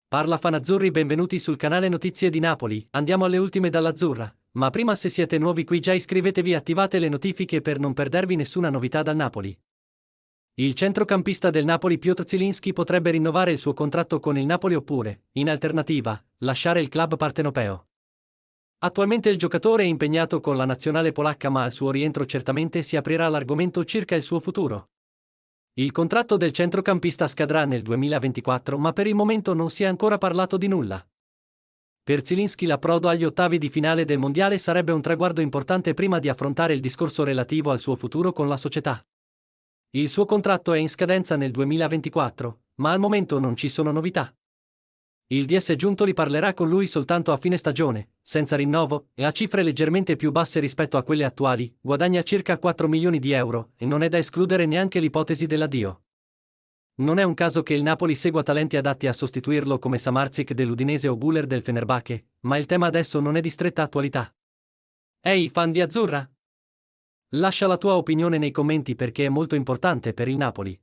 Parla Fanazzurri, benvenuti sul canale Notizie di Napoli, andiamo alle ultime dall'Azzurra, ma prima, se siete nuovi qui già iscrivetevi e attivate le notifiche per non perdervi nessuna novità dal Napoli. Il centrocampista del Napoli Piotr Zielinski potrebbe rinnovare il suo contratto con il Napoli oppure, in alternativa, lasciare il club partenopeo. Attualmente il giocatore è impegnato con la nazionale polacca, ma al suo rientro certamente si aprirà l'argomento circa il suo futuro. Il contratto del centrocampista scadrà nel 2024, ma per il momento non si è ancora parlato di nulla. Per Zielinski l'approdo agli ottavi di finale del mondiale sarebbe un traguardo importante prima di affrontare il discorso relativo al suo futuro con la società. Il suo contratto è in scadenza nel 2024, ma al momento non ci sono novità. Il DS Giuntoli parlerà con lui soltanto a fine stagione, senza rinnovo, e a cifre leggermente più basse rispetto a quelle attuali, guadagna circa 4 milioni di euro, e non è da escludere neanche l'ipotesi dell'addio. Non è un caso che il Napoli segua talenti adatti a sostituirlo come Samardzic dell'Udinese o Güler del Fenerbahce, ma il tema adesso non è di stretta attualità. Ehi, fan di Azzurra? Lascia la tua opinione nei commenti perché è molto importante per il Napoli.